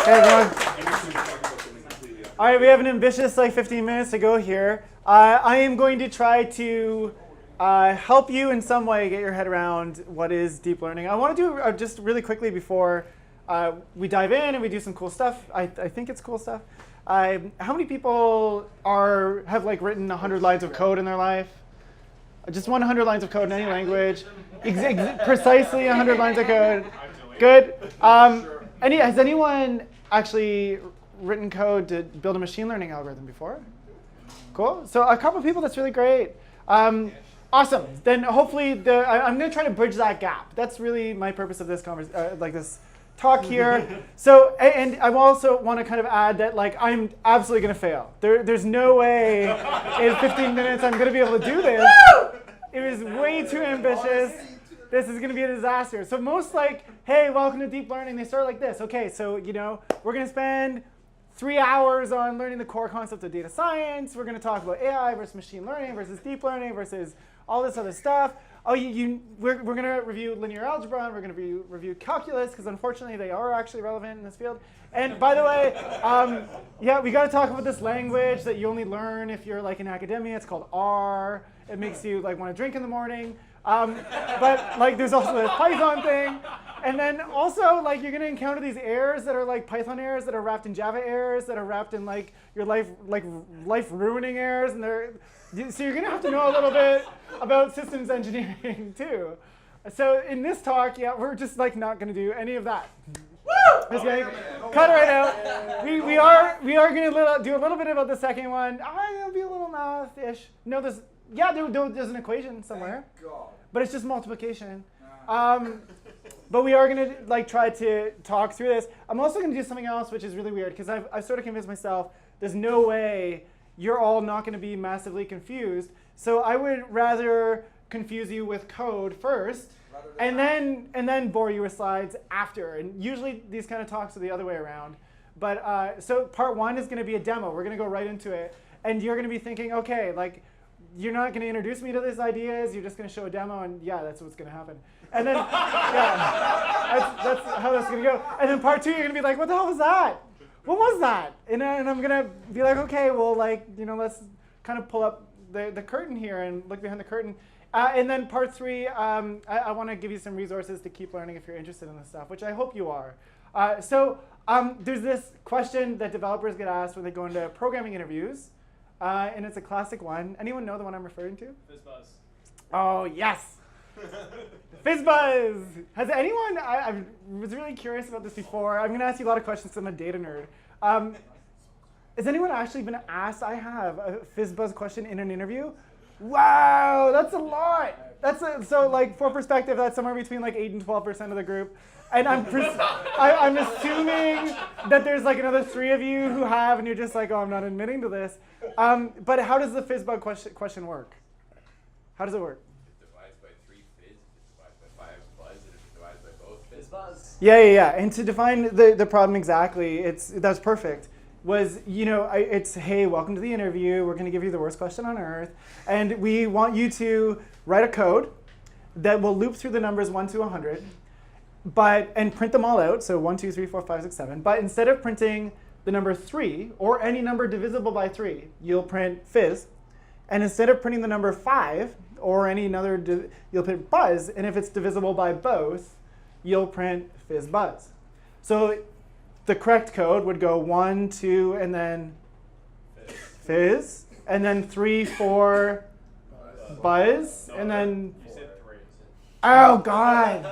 Hey, everyone. All right, we have an ambitious 15 minutes to go here. I am going to try to help you in some way get your head around what is deep learning. I want to do just really quickly before we dive in and we do some cool stuff. I think it's cool stuff. How many people have written 100 lines of code in their life? Just 100 lines of code in any language. Precisely 100 lines of code. Good. Has anyone actually written code to build a machine learning algorithm before? Cool. So a couple of people, that's really great. Awesome. Then hopefully I'm going to try to bridge that gap. That's really my purpose of this this talk here. So, and I also want to kind of add that I'm absolutely going to fail. There's no way in 15 minutes I'm going to be able to do this. It was way too ambitious. This is going to be a disaster. So most hey, welcome to deep learning. They start like this. Okay, so we're going to spend 3 hours on learning the core concept of data science. We're going to talk about AI versus machine learning versus deep learning versus all this other stuff. Oh, we're going to review linear algebra, and we're going to review calculus, because unfortunately they are actually relevant in this field. And by the way, yeah, we got to talk about this language that you only learn if you're in academia. It's called R. It makes you want to drink in the morning. But there's also this Python thing. And then also, you're going to encounter these errors that are Python errors that are wrapped in Java errors that are wrapped in your life ruining errors. And so you're going to have to know a little bit about systems engineering too. So in this talk, yeah, we're just not going to do any of that. Woo! Just kidding. Cut it right out. We are going to do a little bit about the second one. It'll be a little math-ish. No, there's an equation somewhere, but it's just multiplication. But we are going to try to talk through this. I'm also going to do something else, which is really weird, because I've sort of convinced myself there's no way you're all not going to be massively confused. So I would rather confuse you with code first, and then bore you with slides after. And usually these kind of talks are the other way around. But so part one is going to be a demo. We're going to go right into it, and you're going to be thinking, okay, you're not going to introduce me to these ideas. You're just going to show a demo, and yeah, that's what's going to happen. And then, yeah, that's how that's going to go. And then part two, you're going to be like, what the hell was that? What was that? And I'm going to be like, okay, well, let's kind of pull up the curtain here and look behind the curtain. And then part three, I want to give you some resources to keep learning if you're interested in this stuff, which I hope you are. So there's this question that developers get asked when they go into programming interviews. And it's a classic one. Anyone know the one I'm referring to? FizzBuzz. Oh, yes. FizzBuzz. Has anyone, I was really curious about this before. I'm going to ask you a lot of questions because I'm a data nerd. Has anyone actually been asked, I have, a FizzBuzz question in an interview? Wow, that's a lot. So for perspective, that's somewhere between 8 and 12% of the group. And I'm assuming that there's another 3 of you who have, and you're just oh, I'm not admitting to this. But how does the FizzBuzz question work? How does it work? It divides by 3 fizz, it divides by 5 buzz, and it divides by both FizzBuzz. Yeah. And to define the problem exactly, that's perfect. It's, hey, welcome to the interview. We're going to give you the worst question on earth. And we want you to write a code that will loop through the numbers 1 to 100. And print them all out, so 1, 2, 3, 4, 5, 6, 7. But instead of printing the number 3, or any number divisible by 3, you'll print fizz. And instead of printing the number 5, or any other, you'll print buzz. And if it's divisible by both, you'll print FizzBuzz. So the correct code would go 1, 2, and then fizz. And then 3, 4, buzz. And then... Oh, God.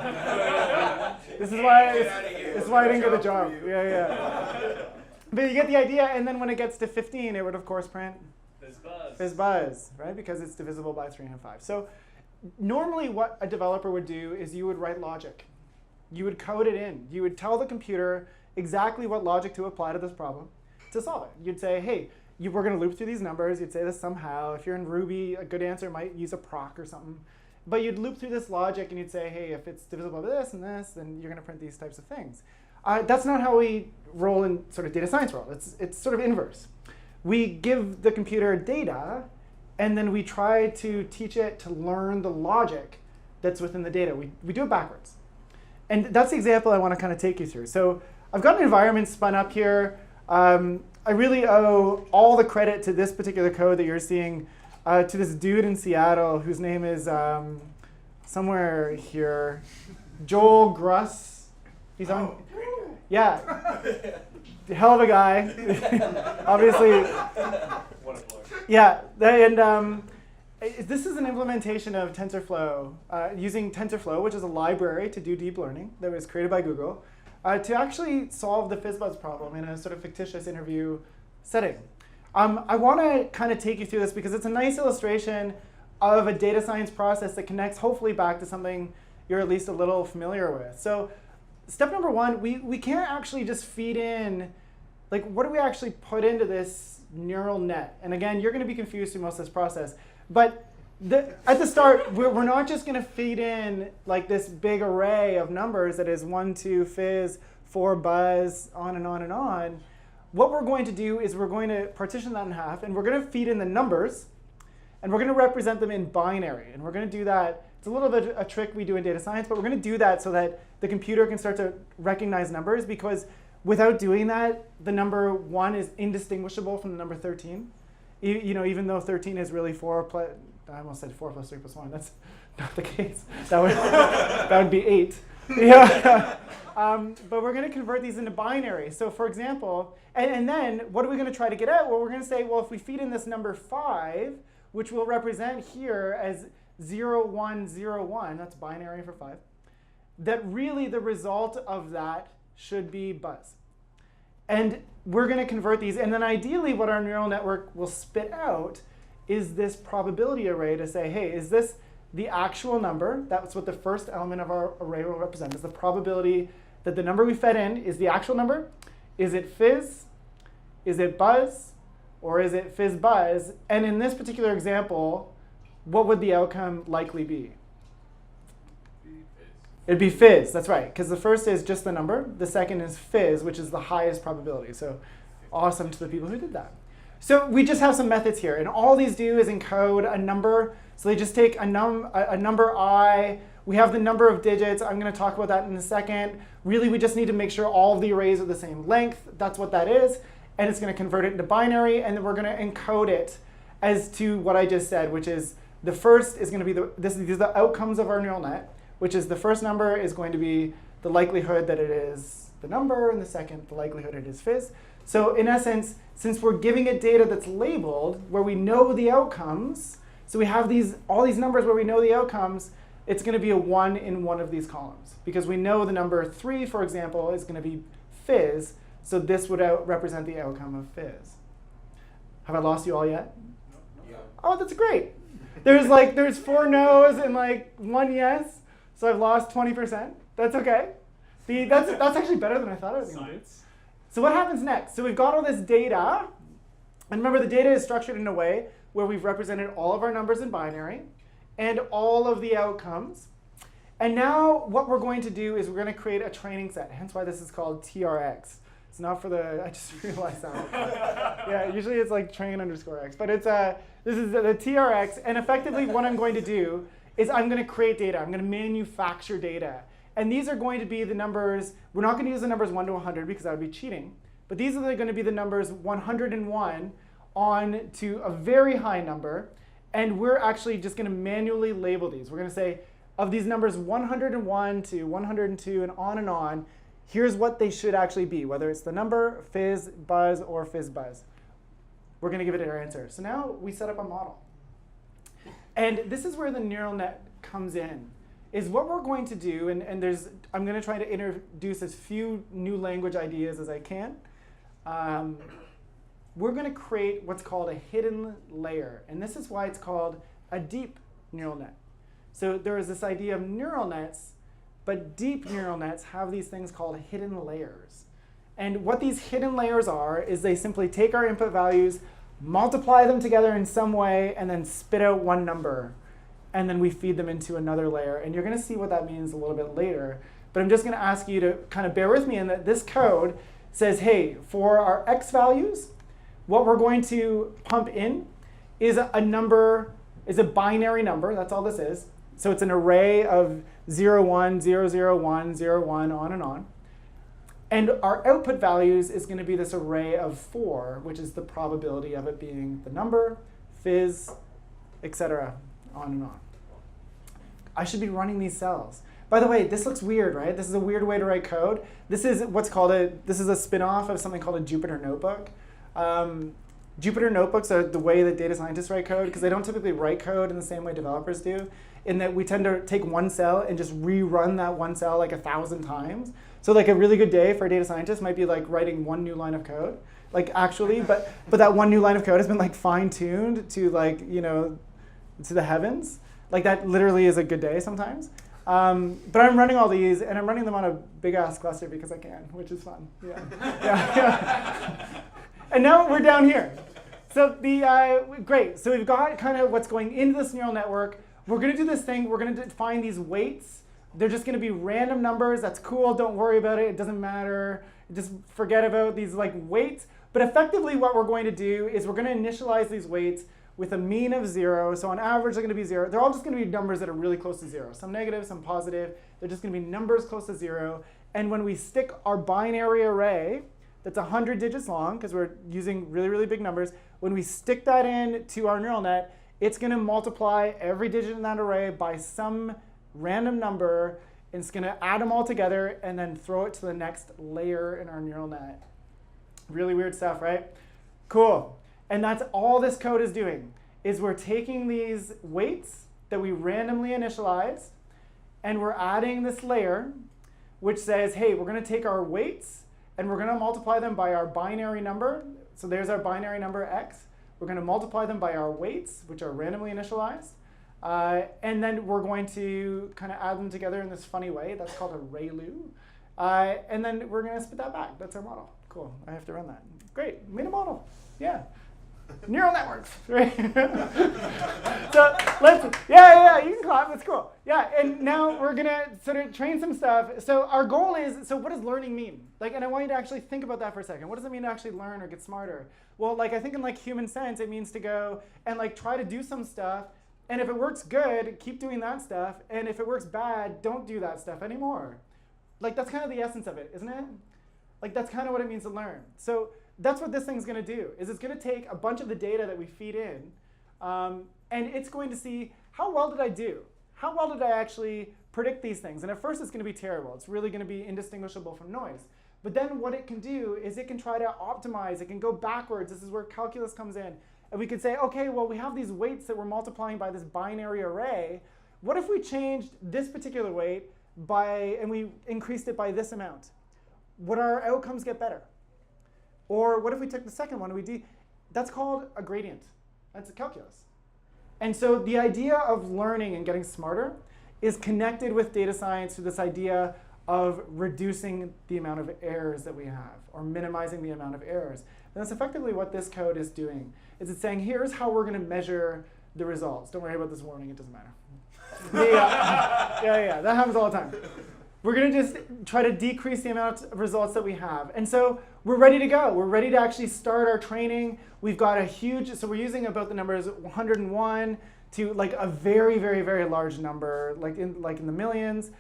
This is why I didn't get the job. Yeah. But you get the idea, and then when it gets to 15, it would, of course, print FizzBuzz, right? Because it's divisible by 3 and 5. So normally what a developer would do is you would write logic. You would code it in. You would tell the computer exactly what logic to apply to this problem to solve it. You'd say, hey, we're going to loop through these numbers. You'd say this somehow. If you're in Ruby, a good answer might use a proc or something. But you'd loop through this logic, and you'd say, hey, if it's divisible by this and this, then you're going to print these types of things. That's not how we roll in sort of data science world. It's sort of inverse. We give the computer data, and then we try to teach it to learn the logic that's within the data. We do it backwards. And that's the example I want to kind of take you through. So I've got an environment spun up here. I really owe all the credit to this particular code that you're seeing to this dude in Seattle whose name is somewhere here, Joel Gruss. He's on. Yeah, hell of a guy. Obviously. What a plug. Yeah, and this is an implementation of TensorFlow using TensorFlow, which is a library to do deep learning that was created by Google, to actually solve the FizzBuzz problem in a sort of fictitious interview setting. I want to kind of take you through this because it's a nice illustration of a data science process that connects hopefully back to something you're at least a little familiar with. So step number one, we can't actually just feed in, like what do we actually put into this neural net? And again, you're going to be confused through most of this process. But at the start, we're not just going to feed in like this big array of numbers that is 1, 2, fizz, 4, buzz, on and on and on. What we're going to do is we're going to partition that in half, and we're going to feed in the numbers, and we're going to represent them in binary. And we're going to do that. It's a little bit a trick we do in data science, but we're going to do that so that the computer can start to recognize numbers, because without doing that, the number 1 is indistinguishable from the number 13. Even though 13 is really 4 plus, I almost said 4 plus 3 plus 1. That's not the case. That would be 8. Yeah. But we're going to convert these into binary. So for example, and then what are we going to try to get out? Well, we're going to say, well, if we feed in this number 5, which we'll represent here as 0, 1, 0, 1, that's binary for 5, that really the result of that should be buzz. And we're going to convert these. And then ideally, what our neural network will spit out is this probability array to say, hey, is this the actual number? That's what the first element of our array will represent, is the probability that the number we fed in is the actual number. Is it fizz? Is it buzz? Or is it fizz buzz? And in this particular example, what would the outcome likely be? It'd be fizz, that's right, because the first is just the number. The second is fizz, which is the highest probability. So awesome to the people who did that. So we just have some methods here, and all these do is encode a number. So they just take a number I. We have the number of digits. I'm going to talk about that in a second. Really, we just need to make sure all of the arrays are the same length. That's what that is. And it's going to convert it into binary, and then we're going to encode it as to what I just said, which is the first is going to be these are the outcomes of our neural net, which is the first number is going to be the likelihood that it is the number, and the second, the likelihood it is fizz. So in essence, since we're giving it data that's labeled, where we know the outcomes, so we have all these numbers where we know the outcomes, it's going to be a 1 in one of these columns. Because we know the number 3, for example, is going to be fizz, so this would represent the outcome of fizz. Have I lost you all yet? Yeah. Oh, that's great. There's 4 no's and 1 yes. So I've lost 20%. That's OK. That's actually better than I thought I was going to do. So what happens next? So we've got all this data. And remember, the data is structured in a way where we've represented all of our numbers in binary and all of the outcomes. And now what we're going to do is we're going to create a training set. Hence why this is called TRX. It's not for the, I just realized that. Yeah, usually it's like train _ x. But this is the TRX. And effectively what I'm going to do is I'm going to create data. I'm going to manufacture data. And these are going to be the numbers. We're not going to use the numbers 1 to 100 because that would be cheating. But these are going to be the numbers 101 on to a very high number. And we're actually just going to manually label these. We're going to say, of these numbers 101 to 102 and on, here's what they should actually be, whether it's the number, fizz, buzz, or fizz buzz. We're going to give it our answer. So now we set up a model. And this is where the neural net comes in, is what we're going to do, and I'm going to try to introduce as few new language ideas as I can. We're going to create what's called a hidden layer. And this is why it's called a deep neural net. So there is this idea of neural nets, but deep neural nets have these things called hidden layers. And what these hidden layers are is they simply take our input values, multiply them together in some way, and then spit out one number. And then we feed them into another layer. And you're going to see what that means a little bit later. But I'm just going to ask you to kind of bear with me in that this code says, hey, for our x values, what we're going to pump in is a number, is a binary number. That's all this is. So it's an array of 0, 1, 0, 0, 1, 0, 1, on and on. And our output values is going to be this array of 4, which is the probability of it being the number, fizz, etc., on and on. I should be running these cells. By the way, this looks weird, right? This is a weird way to write code. This is this is a spin-off of something called a Jupyter Notebook. Jupyter Notebooks are the way that data scientists write code, because they don't typically write code in the same way developers do, in that we tend to take one cell and just rerun that one cell like 1,000 times. So like a really good day for a data scientist might be like writing one new line of code, like actually, but that one new line of code has been like fine-tuned to like, to the heavens. Like that literally is a good day sometimes. But I'm running all these, and I'm running them on a big-ass cluster because I can, which is fun. Yeah. And now we're down here. So great. So we've got kind of what's going into this neural network. We're going to do this thing. We're going to define these weights. They're just going to be random numbers. That's cool. Don't worry about it. It doesn't matter. Just forget about these like weights. But effectively, what we're going to do is we're going to initialize these weights with a mean of 0. So on average, they're going to be 0. They're all just going to be numbers that are really close to 0. Some negative, some positive. They're just going to be numbers close to 0. And when we stick our binary array, that's 100 digits long, because we're using really, really big numbers, when we stick that in to our neural net, it's going to multiply every digit in that array by some random number, and it's going to add them all together and then throw it to the next layer in our neural net. Really weird stuff, right? Cool. And that's all this code is doing, is we're taking these weights that we randomly initialized, and we're adding this layer, which says, hey, we're going to take our weights, and we're going to multiply them by our binary number. So there's our binary number, x. We're going to multiply them by our weights, which are randomly initialized. And then we're going to kind of add them together in this funny way. That's called a ReLU. And then we're going to spit that back. That's our model. Cool. I have to run that. Great. Made a model. Yeah. Neural networks, right? So you can clap, that's cool. Yeah, and now we're gonna sort of train some stuff. So our goal is, so what does learning mean? Like, and I want you to actually think about that for a second. What does it mean to actually learn or get smarter? Well, like I think in like human sense, it means to go and like try to do some stuff, and if it works good, keep doing that stuff, and if it works bad, don't do that stuff anymore. Like that's kind of the essence of it, isn't it? Like that's kind of what it means to learn. So that's what this thing's going to do, is it's going to take a bunch of the data that we feed in, and it's going to see, how well did I do? How well did I actually predict these things? And at first, it's going to be terrible. It's really going to be indistinguishable from noise. But then what it can do is it can try to optimize. It can go backwards. This is where calculus comes in. And we could say, OK, well, we have these weights that we're multiplying by this binary array. What if we changed this particular weight and we increased it by this amount? Would our outcomes get better? Or what if we took the second one and that's called a gradient. That's a calculus. And so the idea of learning and getting smarter is connected with data science to this idea of reducing the amount of errors that we have, or minimizing the amount of errors. And that's effectively what this code is doing. Is it's saying, here's how we're going to measure the results. Don't worry about this warning, it doesn't matter. That happens all the time. We're going to just try to decrease the amount of results that we have. And so we're ready to go. We're ready to actually start our training. We've got a huge, so we're using about the numbers 101 to like a very, very, very large number, like in the millions.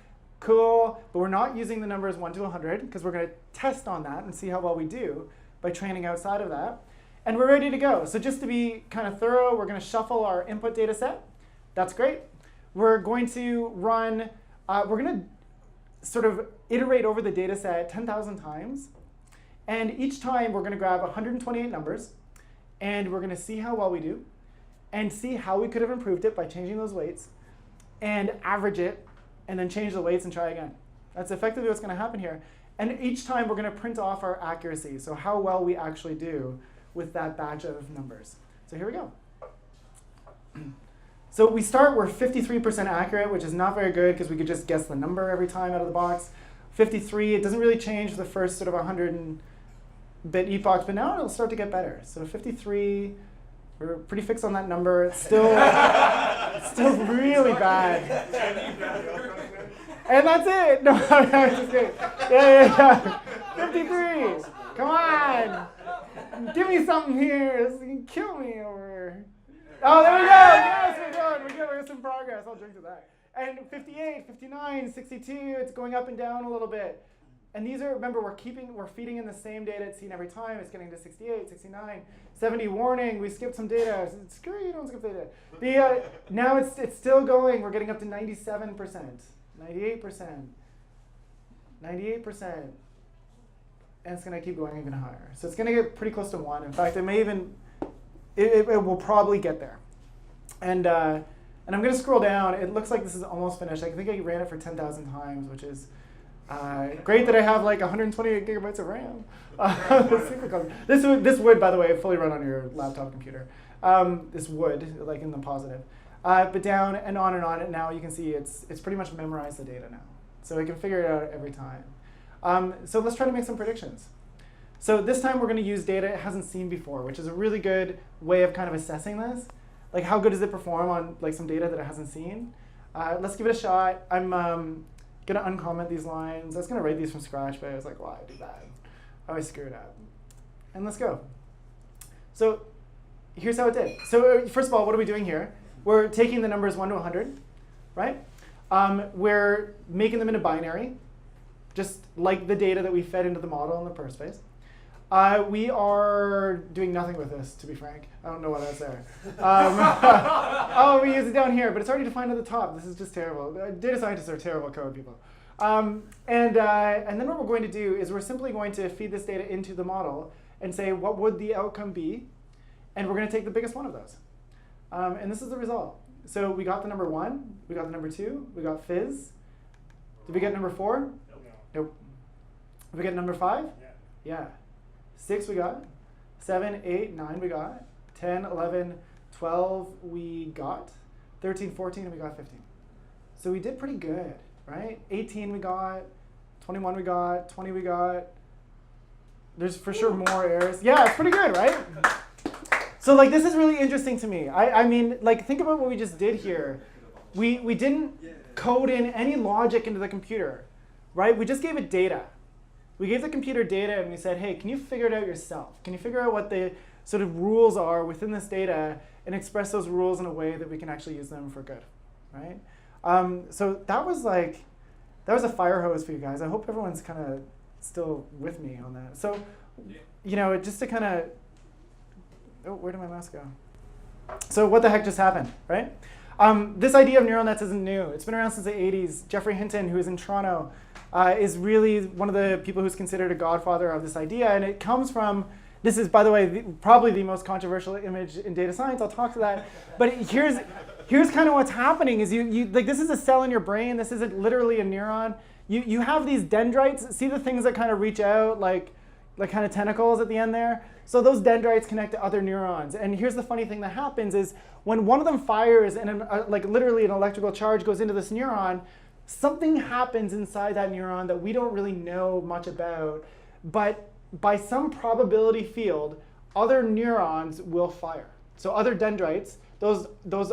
Cool. But we're not using the numbers 1 to 100, because we're going to test on that and see how well we do by training outside of that. And we're ready to go. So just to be kind of thorough, we're going to shuffle our input data set. That's great. We're going to run, we're going to sort of iterate over the data set 10,000 times. And each time we're going to grab 128 numbers, and we're going to see how well we do, and see how we could have improved it by changing those weights, and average it, and then change the weights and try again. That's effectively what's going to happen here. And each time we're going to print off our accuracy, so how well we actually do with that batch of numbers. So here we go. So we start, we're 53% accurate, which is not very good because we could just guess the number every time out of the box. 53, it doesn't really change the first sort of 100-bit epochs, but now it'll start to get better. So 53, we're pretty fixed on that number. It's still, it's still really bad. And that's it. No, I'm just kidding. Yeah. 53. Come on. Give me something here. This can kill me over here. Oh, there we go. Yes, we're done. We're getting some progress. I'll drink to that. And 58, 59, 62, it's going up and down a little bit. And these are, remember, we're feeding in the same data it's seen every time. It's getting to 68, 69, 70. Warning, we skipped some data. Screw you, don't skip data. Now it's still going. We're getting up to 97%, 98%, 98%. And it's going to keep going even higher. So it's going to get pretty close to 1. In fact, it may even, it will probably get there. And I'm going to scroll down. It looks like this is almost finished. I think I ran it for 10,000 times, which is great that I have like 128 gigabytes of RAM. This would, by the way, fully run on your laptop computer. This would, like in the positive. But down and on, and now you can see it's pretty much memorized the data now. So it can figure it out every time. So let's try to make some predictions. So this time we're going to use data it hasn't seen before, which is a really good way of kind of assessing this. Like how good does it perform on like some data that it hasn't seen? Let's give it a shot. I'm going to uncomment these lines. I was going to write these from scratch, but I was like, why do that? I always screw it up. And let's go. So here's how it did. So first of all, what are we doing here? We're taking the numbers 1 to 100, right? We're making them into binary, just like the data that we fed into the model in the first phase. We are doing nothing with this, to be frank. I don't know why that's there. Oh, we use it down here, but it's already defined at the top. This is just terrible. Data scientists are terrible code people. And then what we're going to do is we're simply going to feed this data into the model and say, what would the outcome be? And we're going to take the biggest one of those. And this is the result. So we got the number 1. We got the number 2. We got fizz. Did we get number 4? Nope. Nope. Did we get number 5? Yeah. Yeah. 6 we got. 7, 8, 9 we got. 10, 11, 12 we got. 13, 14, and we got 15. So we did pretty good, right? 18 we got. 21 we got. 20 we got. There's for sure more errors. Yeah, it's pretty good, right? So like this is really interesting to me. I mean, like think about what we just did here. We didn't code in any logic into the computer, right? We just gave it data. We gave the computer data and we said, hey, can you figure it out yourself? Can you figure out what the sort of rules are within this data and express those rules in a way that we can actually use them for good, right? So that was a fire hose for you guys. I hope everyone's kind of still with me on that. So, you know, just to kind of, oh, where did my mouse go? So what the heck just happened, right? This idea of neural nets isn't new. It's been around since the 80s. Jeffrey Hinton, who is in Toronto, is really one of the people who's considered a godfather of this idea. And it comes from, this is, by the way, probably the most controversial image in data science. I'll talk to that. But here's kind of what's happening is like this is a cell in your brain. This isn't literally a neuron. You have these dendrites. See the things that kind of reach out like kind of tentacles at the end there? So those dendrites connect to other neurons. And here's the funny thing that happens is when one of them fires and like literally an electrical charge goes into this neuron, something happens inside that neuron that we don't really know much about. But by some probability field, other neurons will fire. So other dendrites, those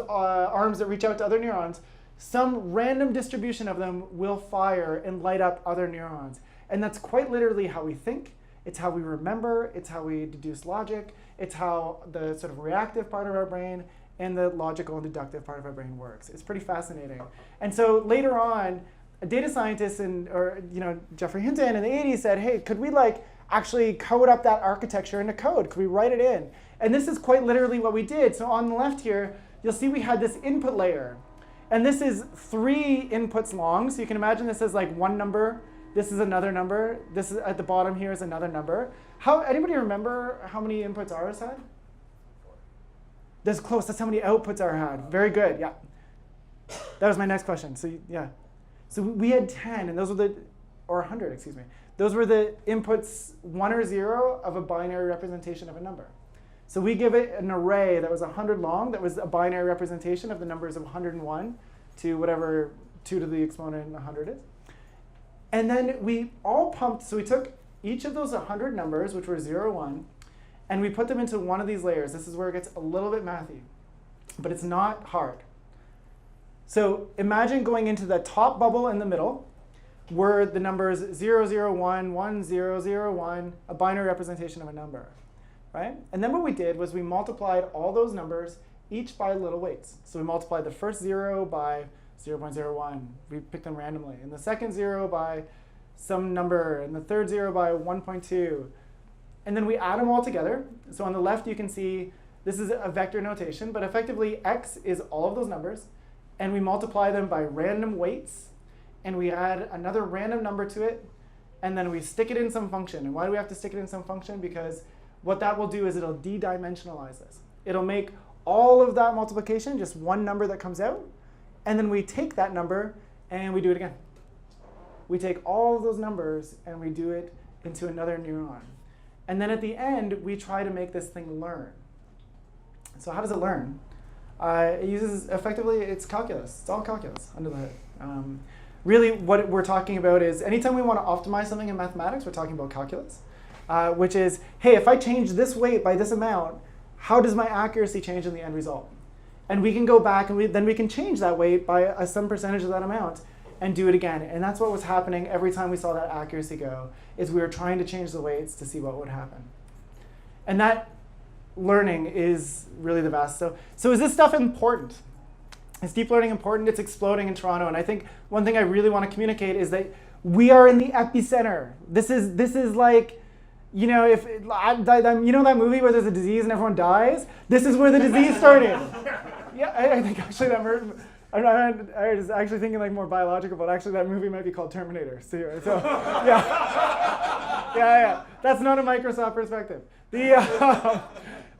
arms that reach out to other neurons, some random distribution of them will fire and light up other neurons. And that's quite literally how we think. It's how we remember. It's how we deduce logic. It's how the sort of reactive part of our brain and the logical and deductive part of our brain works. It's pretty fascinating. And so later on, a data scientist Jeffrey Hinton in the 80s said, hey, could we like actually code up that architecture into code? Could we write it in? And this is quite literally what we did. So on the left here, you'll see we had this input layer. And this is 3 inputs long. So you can imagine this as like one number. This is another number. This is at the bottom here is another number. Anybody remember how many inputs ours had? 4. That's close. That's how many outputs ours had. Very good. Yeah. That was my next question. So yeah. So we had 10, and those were or 100, excuse me. Those were the inputs 1 or 0 of a binary representation of a number. So we give it an array that was 100 long. That was a binary representation of the numbers of 101 to whatever 2 to the exponent 100 is. And then we all pumped, so we took each of those 100 numbers, which were 0, 1, and we put them into one of these layers. This is where it gets a little bit mathy, but it's not hard. So imagine going into the top bubble in the middle were the numbers 0, 0, 1, 1, 0, 0, 1, a binary representation of a number, right? And then what we did was we multiplied all those numbers, each by little weights. So we multiplied the first 0 by 0.01. We picked them randomly. And the second 0 by some number, and the third 0 by 1.2. And then we add them all together. So on the left, you can see this is a vector notation, but effectively x is all of those numbers, and we multiply them by random weights, and we add another random number to it, and then we stick it in some function. And why do we have to stick it in some function? Because what that will do is it'll de-dimensionalize this. It'll make all of that multiplication just one number that comes out, and then we take that number and we do it again. We take all of those numbers and we do it into another neuron. And then at the end, we try to make this thing learn. So how does it learn? It uses, effectively, it's calculus. It's all calculus under the hood. Really, what we're talking about is anytime we want to optimize something in mathematics, we're talking about calculus, which is, hey, if I change this weight by this amount, how does my accuracy change in the end result? And we can go back and then we can change that weight by some percentage of that amount and do it again. And that's what was happening every time we saw that accuracy go, is we were trying to change the weights to see what would happen. And that learning is really the best. So is this stuff important? Is deep learning important? It's exploding in Toronto. And I think one thing I really want to communicate is that we are in the epicenter. This is like, you know, you know that movie where there's a disease and everyone dies? This is where the disease started. Yeah, I think actually that movie, I was actually thinking like more biological, but actually that movie might be called Terminator. So yeah. Yeah. That's not a Microsoft perspective.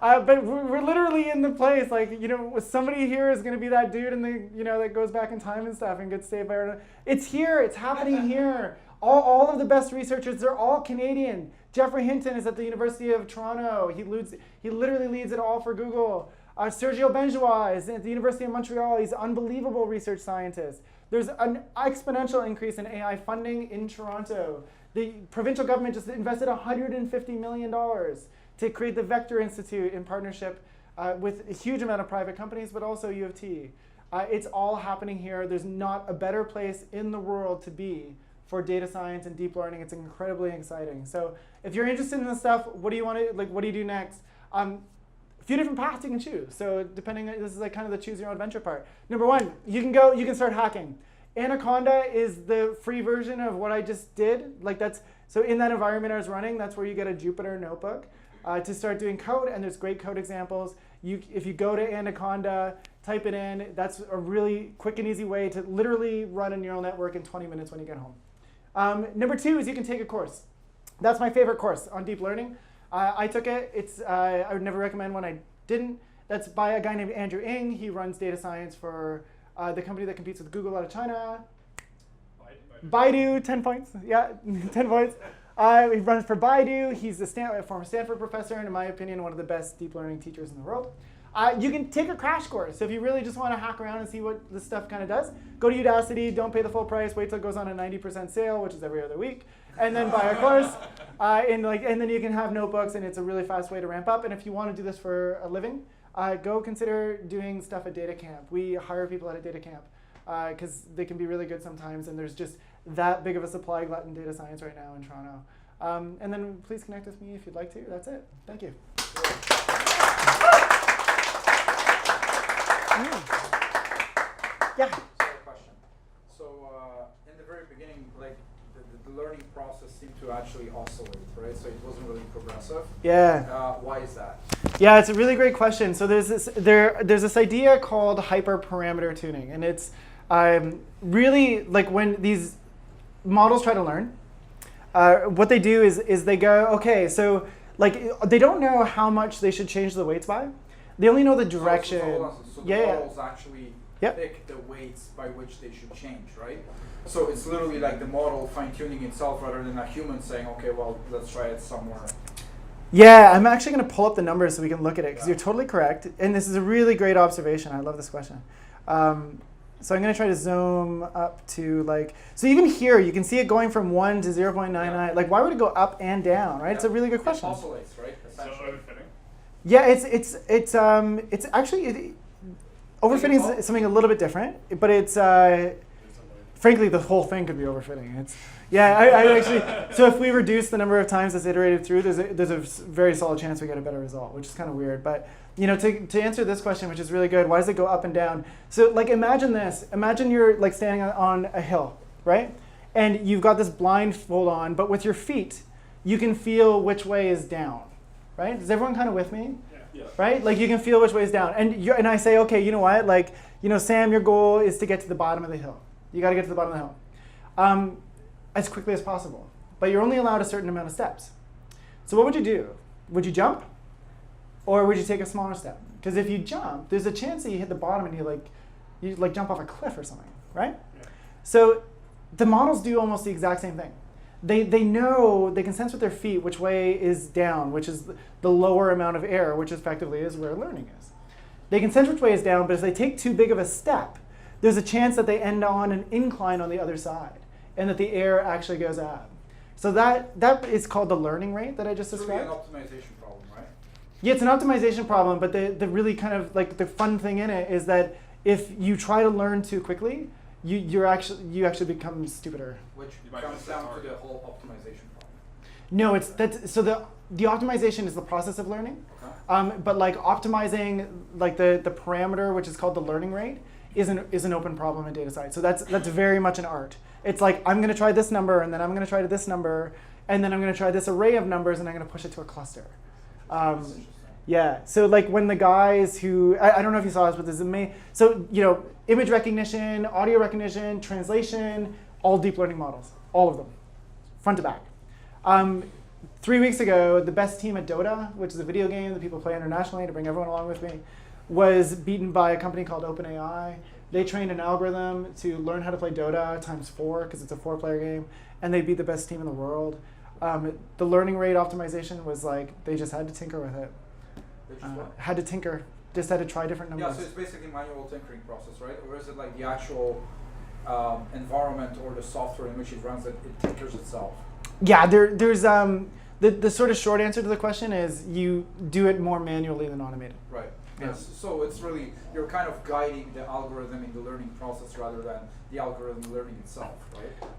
But we're literally in the place, like, you know, somebody here is going to be that dude in the, you know, that goes back in time and stuff and gets saved by. It's here. It's happening here. All of the best researchers, they're all Canadian. Jeffrey Hinton is at the University of Toronto. He literally leads it all for Google. Sergio Benjois is at the University of Montreal. He's an unbelievable research scientist. There's an exponential increase in AI funding in Toronto. The provincial government just invested $150 million to create the Vector Institute in partnership with a huge amount of private companies, but also U of T. It's all happening here. There's not a better place in the world to be for data science and deep learning. It's incredibly exciting. So if you're interested in this stuff, what do you want to, like, what do you do next? A few different paths you can choose. So depending, this is like kind of the choose your own adventure part. Number one, you can start hacking. Anaconda is the free version of what I just did. Like so in that environment I was running, that's where you get a Jupyter notebook to start doing code, and there's great code examples. If you go to Anaconda, type it in, that's a really quick and easy way to literally run a neural network in 20 minutes when you get home. Number two is you can take a course. That's my favorite course on deep learning. I took it. I would never recommend one I didn't. That's by a guy named Andrew Ng. He runs data science for the company that competes with Google out of China. Baidu, 10 points. Yeah, 10 points. He runs for Baidu. He's a former Stanford professor, and in my opinion, one of the best deep learning teachers in the world. You can take a crash course. So if you really just want to hack around and see what this stuff kind of does, go to Udacity, don't pay the full price, wait till it goes on a 90% sale, which is every other week, and then buy a course. And then you can have notebooks, and it's a really fast way to ramp up. And if you want to do this for a living, go consider doing stuff at Data Camp. We hire people at a Data Camp because they can be really good sometimes, and there's just that big of a supply glut in data science right now in Toronto. And then please connect with me if you'd like to. That's it. Thank you. Yeah. So a question. So in the very beginning, like the learning process seemed to actually oscillate, right? So it wasn't really progressive. Yeah. Why is that? Yeah, it's a really great question. So there's this idea called hyperparameter tuning, and it's really like when these models try to learn, what they do is they go, okay, so like they don't know how much they should change the weights by. They only know the direction. So the models actually pick the weights by which they should change, right? So it's literally like the model fine-tuning itself rather than a human saying, okay, well, let's try it somewhere. Yeah, I'm actually going to pull up the numbers so we can look at it, because you're totally correct. And this is a really great observation. I love this question. So I'm going to try to zoom up to like, so even here, you can see it going from 1 to 0.99. Yeah. Like, why would it go up and down, right? Yeah. It's a really good question. It oscillates, right? So overfitting? Yeah, it's actually, overfitting is something a little bit different, but it's, frankly, the whole thing could be overfitting. I actually, so if we reduce the number of times it's iterated through, there's a very solid chance we get a better result, which is kind of weird. But you know, to answer this question, which is really good, why does it go up and down? So like imagine this, imagine you're like standing on a hill, right? And you've got this blindfold on, but with your feet, you can feel which way is down, right? Is everyone kind of with me? Yeah. Right? Like you can feel which way is down. And I say, okay, you know what? Like, Sam, your goal is to get to the bottom of the hill. You got to get to the bottom of the hill as quickly as possible. But you're only allowed a certain amount of steps. So what would you do? Would you jump? Or would you take a smaller step? Because if you jump, there's a chance that you hit the bottom and you jump off a cliff or something, right? Yeah. So the models do almost the exact same thing. They know, they can sense with their feet which way is down, which is the lower amount of air, which effectively is where learning is. They can sense which way is down, but if they take too big of a step, there's a chance that they end on an incline on the other side, and that the air actually goes up. So that is called the learning rate that I just described. It's really an optimization problem, right? Yeah, it's an optimization problem, but the really kind of like the fun thing in it is that if you try to learn too quickly, you actually become stupider. Which comes down to the whole optimization problem. No, so the optimization is the process of learning, Okay. but like optimizing like the parameter, which is called the learning rate, is an open problem in data science. So that's very much an art. It's like I'm going to try this number, and then I'm going to try this number, and then I'm going to try this array of numbers, and I'm going to push it to a cluster. Yeah. So like when the guys who I don't know if you saw this, but this is amazing. So image recognition, audio recognition, translation, all deep learning models, all of them, front to back. 3 weeks ago, the best team at Dota, which is a video game that people play internationally to bring everyone along with me, was beaten by a company called OpenAI. They trained an algorithm to learn how to play Dota ×4 because it's a 4-player game, and they beat the best team in the world. The learning rate optimization was like they just had to tinker with it. Had to tinker, just had to try different numbers. Yeah, so it's basically manual tinkering process, right? Or is it like the actual environment or the software in which it runs it tinkers itself? Yeah, there's the sort of short answer to the question is you do it more manually than automated. Right. Yeah. Yes. So it's really, you're kind of guiding the algorithm in the learning process rather than the algorithm learning itself, right?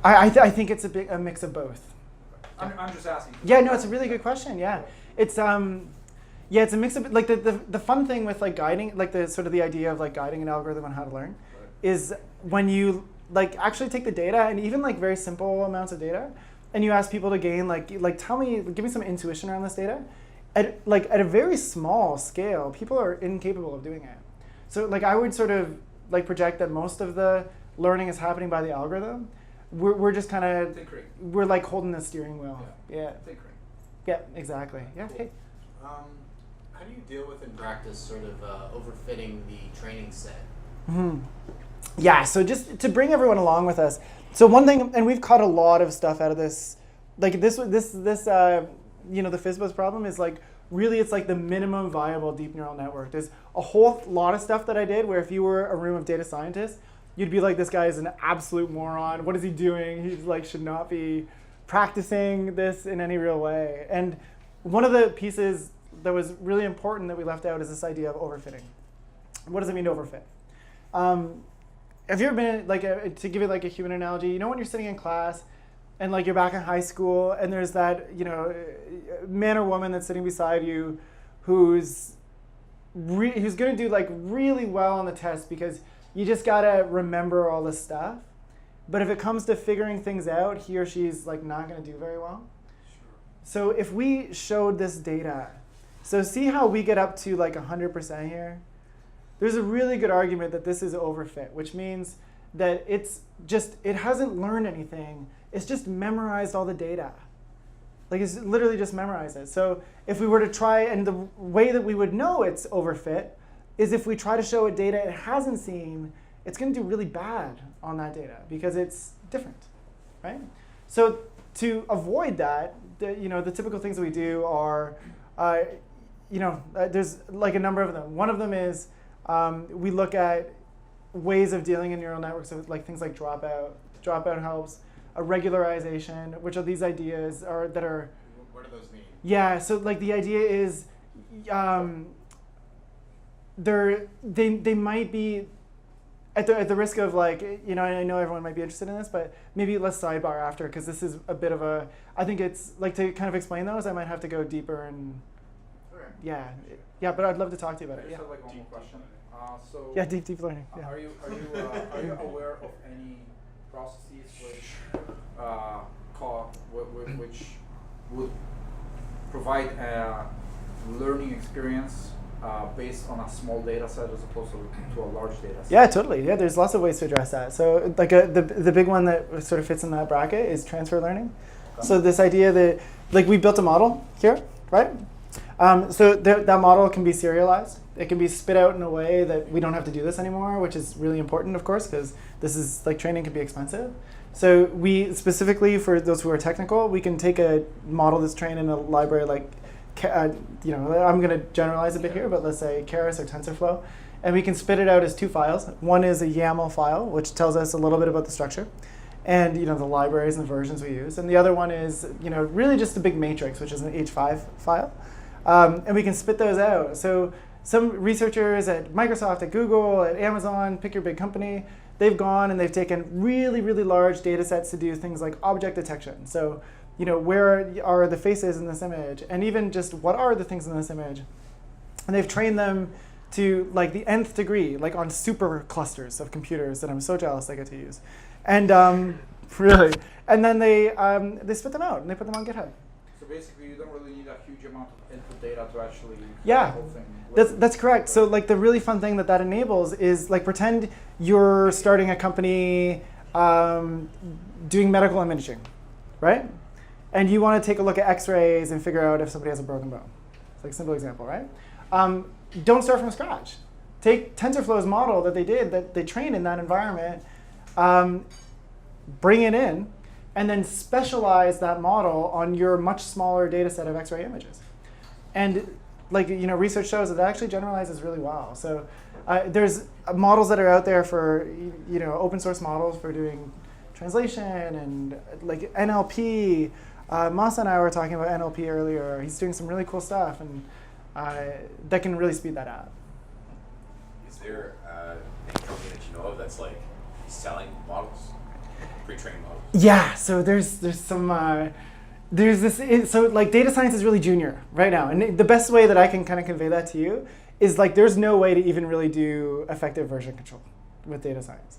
I think it's a mix of both. I'm just asking. Yeah, no, it's a really good question. Yeah, it's it's a mix of like the fun thing with like guiding, like the sort of the idea of like guiding an algorithm on how to learn, Right. is when you like actually take the data and even like very simple amounts of data, and you ask people to gain like give me some intuition around this data, at a very small scale, people are incapable of doing it. So like I would sort of like project that most of the learning is happening by the algorithm. We're just kind of Tinkering. we're like holding the steering wheel. Yeah. Tinkering. Yeah, exactly. Yeah. Cool. Hey. How do you deal with in practice sort of overfitting the training set? Mm-hmm. Yeah. So just to bring everyone along with us. So one thing, and we've cut a lot of stuff out of this. Like this the FizzBuzz problem is like really it's like the minimum viable deep neural network. There's a whole lot of stuff that I did where if you were a room of data scientists, you'd be like, this guy is an absolute moron. What is he doing? He's like should not be practicing this in any real way. And one of the pieces that was really important that we left out is this idea of overfitting. What does it mean to overfit? Have you ever been like to give it like a human analogy? When you're sitting in class and like you're back in high school and there's that man or woman that's sitting beside you who's going to do like really well on the test because you just gotta remember all this stuff. But if it comes to figuring things out, he or she's like not gonna do very well. Sure. So if we showed this data, so see how we get up to like 100% here? There's a really good argument that this is overfit, which means that it hasn't learned anything. It's just memorized all the data. Like it's literally just memorized it. So if we were to try, and the way that we would know it's overfit is if we try to show it data it hasn't seen, it's going to do really bad on that data because it's different, right? So to avoid that, the typical things that we do are, there's like a number of them. One of them is we look at ways of dealing in neural networks, so like things like dropout. Dropout helps. A regularization, which are these ideas that are. What do those mean? Yeah, so like the idea is. They might be at the risk of like I know everyone might be interested in this, but maybe let's sidebar after because this is a bit of a I think it's like to kind of explain those I might have to go deeper and Okay. yeah but I'd love to talk to you about I it. just Yeah. have like one more question. So Yeah, deep learning. Yeah. Are you aware of any processes which would provide a learning experience based on a small data set as opposed to a large data set? Yeah, totally. Yeah, there's lots of ways to address that. So like the big one that sort of fits in that bracket is transfer learning. Okay. So this idea that like we built a model here, right? So that model can be serialized. It can be spit out in a way that we don't have to do this anymore, which is really important, of course, because this is like training can be expensive. So we specifically, for those who are technical, we can take a model that's trained in a library like, I'm going to generalize a bit here, but let's say Keras or TensorFlow, and we can spit it out as two files. One is a YAML file, which tells us a little bit about the structure, and the libraries and the versions we use. And the other one is really just a big matrix, which is an H5 file, and we can spit those out. So some researchers at Microsoft, at Google, at Amazon, pick your big company, they've gone and they've taken really, really large data sets to do things like object detection. So, where are the faces in this image? And even just what are the things in this image? And they've trained them to like the nth degree, like on super clusters of computers that I'm so jealous I get to use. And really, and then they spit them out and they put them on GitHub. So basically, you don't really need a huge amount of input data to actually yeah. the whole thing. That's correct. So like the really fun thing that enables is like pretend you're starting a company doing medical imaging, right? And you want to take a look at X-rays and figure out if somebody has a broken bone. It's like a simple example, right? Don't start from scratch. Take TensorFlow's model that they trained in that environment, bring it in, and then specialize that model on your much smaller data set of X-ray images. And research shows that actually generalizes really well. So there's models that are out there for open source models for doing translation and like NLP. Masa and I were talking about NLP earlier. He's doing some really cool stuff, and that can really speed that up. Is there any company that you know of that's like selling models, pre-trained models? Yeah. So there's some. There's this, so like data science is really junior right now. And the best way that I can kind of convey that to you is like there's no way to even really do effective version control with data science.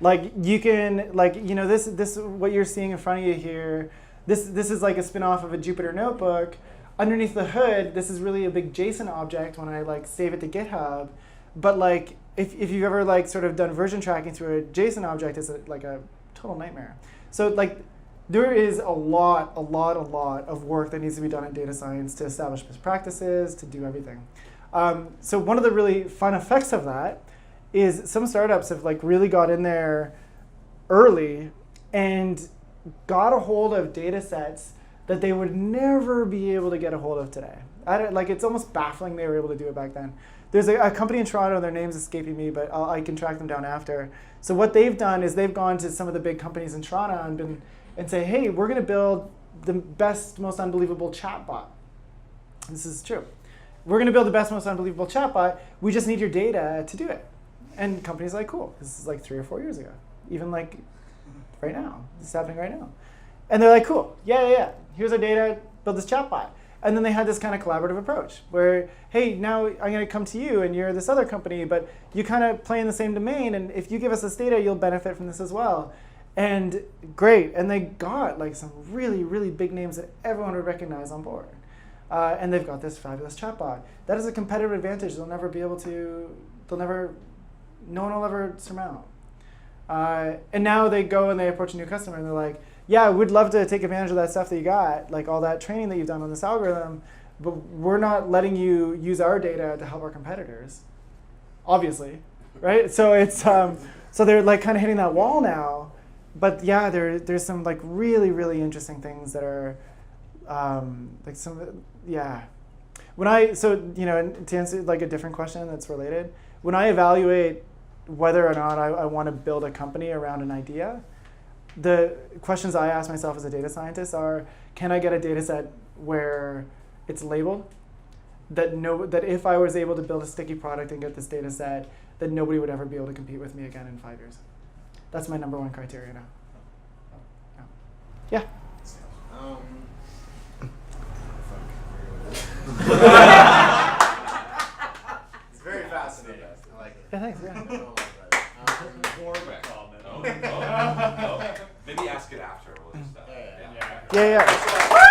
Like you can, this what you're seeing in front of you here, this is like a spin-off of a Jupyter notebook. Underneath the hood, this is really a big JSON object when I like save it to GitHub. But like if you've ever like sort of done version tracking through a JSON object, it's like a total nightmare. So like there is a lot of work that needs to be done in data science to establish best practices, to do everything. So one of the really fun effects of that is some startups have like really got in there early and got a hold of data sets that they would never be able to get a hold of today. It's almost baffling they were able to do it back then. There's a company in Toronto, their name's escaping me, but I can track them down after. So what they've done is they've gone to some of the big companies in Toronto and say, hey, we're going to build the best, most unbelievable chatbot. This is true. We're going to build the best, most unbelievable chatbot. We just need your data to do it. And companies are like, cool. This is like 3 or 4 years ago. Even like right now. This is happening right now. And they're like, cool. Yeah. Here's our data. Build this chatbot. And then they had this kind of collaborative approach where, hey, now I'm going to come to you and you're this other company, but you kind of play in the same domain. And if you give us this data, you'll benefit from this as well. And great, and they got like some really, really big names that everyone would recognize on board. And they've got this fabulous chatbot. That is a competitive advantage no one will ever surmount. And now they go and they approach a new customer and they're like, yeah, we'd love to take advantage of that stuff that you got, like all that training that you've done on this algorithm, but we're not letting you use our data to help our competitors, obviously, right? So it's so they're like kind of hitting that wall now. But yeah, there's some like really, really interesting things that are like some, yeah. To answer like a different question that's related, when I evaluate whether or not I want to build a company around an idea, the questions I ask myself as a data scientist are, can I get a data set where it's labeled, that if I was able to build a sticky product and get this data set, that nobody would ever be able to compete with me again in 5 years. That's my number one criteria now. Yeah. It's very fascinating. I like Yeah, thanks. Yeah. I don't know about that. Warm comment. No. Maybe ask it after. We'll just. Yeah. Yeah.